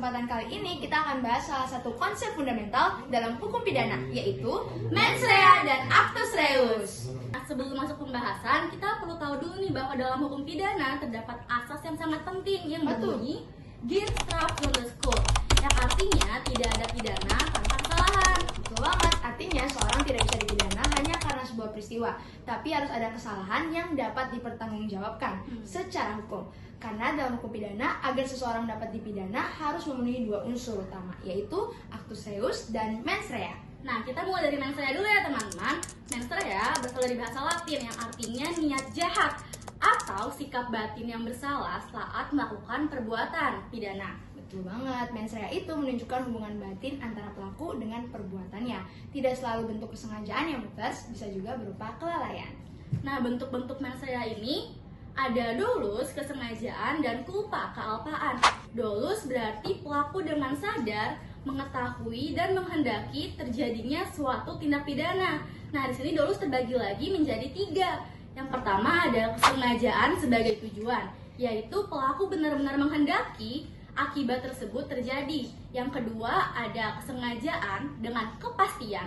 kesempatan kali ini kita akan bahas salah satu konsep fundamental dalam hukum pidana, yaitu mens rea dan actus reus. Nah, sebelum masuk pembahasan, kita perlu tahu dulu nih bahwa dalam hukum pidana terdapat asas yang sangat penting yang berbunyi Gin straf non quo, yang artinya tidak ada pidana tanpa kesalahan. Betul banget, artinya seorang tidak bisa dipidana hanya karena sebuah peristiwa, tapi harus ada kesalahan yang dapat dipertanggungjawabkan secara hukum. Karena dalam hukum pidana, agar seseorang dapat dipidana harus memenuhi dua unsur utama, yaitu actus reus dan mens rea. Nah, kita mulai dari mens rea dulu ya teman-teman. Mens rea berasal dari bahasa Latin yang artinya niat jahat atau sikap batin yang bersalah saat melakukan perbuatan pidana. Betul banget, mens rea itu menunjukkan hubungan batin antara pelaku dengan perbuatannya. Tidak selalu bentuk kesengajaan yang mutlak, bisa juga berupa kelalaian. Nah, bentuk-bentuk mens rea ini ada dolus, kesengajaan, dan culpa, kealpaan. Dolus berarti pelaku dengan sadar mengetahui dan menghendaki terjadinya suatu tindak pidana. Nah, di sini dolus terbagi lagi menjadi 3. Yang pertama ada kesengajaan sebagai tujuan, yaitu pelaku benar-benar menghendaki akibat tersebut terjadi. Yang kedua ada kesengajaan dengan kepastian,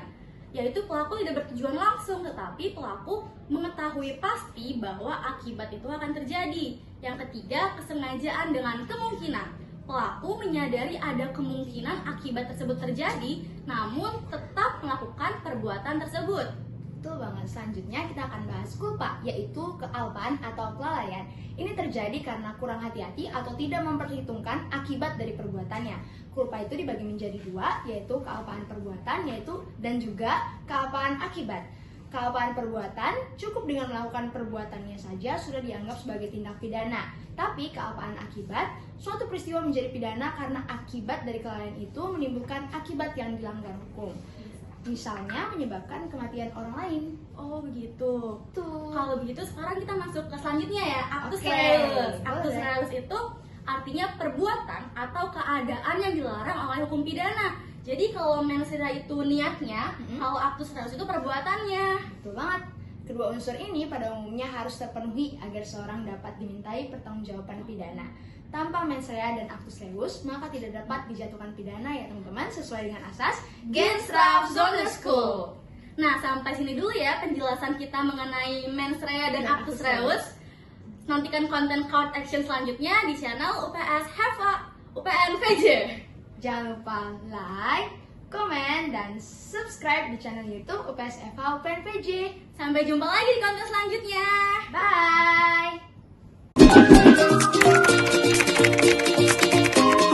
yaitu pelaku tidak bertujuan langsung, tetapi pelaku mengetahui pasti bahwa akibat itu akan terjadi. Yang ketiga, kesengajaan dengan kemungkinan. Pelaku menyadari ada kemungkinan akibat tersebut terjadi, namun tetap melakukan perbuatan tersebut. Betul banget, selanjutnya kita akan bahas culpa, yaitu kealpaan atau kelalaian. Ini terjadi karena kurang hati-hati atau tidak memperhitungkan akibat dari perbuatannya. Culpa itu dibagi menjadi 2, yaitu kealpaan perbuatan dan juga kealpaan akibat. Kealpaan perbuatan cukup dengan melakukan perbuatannya saja sudah dianggap sebagai tindak pidana. Tapi kealpaan akibat, suatu peristiwa menjadi pidana karena akibat dari kelalaian itu menimbulkan akibat yang dilanggar hukum. Misalnya menyebabkan kematian orang lain. Oh begitu. Tuh. Kalau begitu sekarang kita masuk ke selanjutnya ya, actus Oke, reus. boleh. Actus reus itu artinya perbuatan atau keadaan yang dilarang oleh hukum pidana. Jadi kalau mens rea itu niatnya, kalau actus reus itu perbuatannya. Betul banget. Kedua unsur ini pada umumnya harus terpenuhi agar seorang dapat dimintai pertanggungjawaban pidana. Tanpa mens rea dan actus reus, maka tidak dapat dijatuhkan pidana ya teman-teman, sesuai dengan asas Gens straf non quo. Nah, sampai sini dulu ya penjelasan kita mengenai mens rea dan actus reus. Nantikan konten court action selanjutnya di channel UPS HEVA UPN VJ. Jangan lupa like, komen, dan subscribe di channel YouTube UPS FH UPN VJ. Sampai jumpa lagi di konten selanjutnya.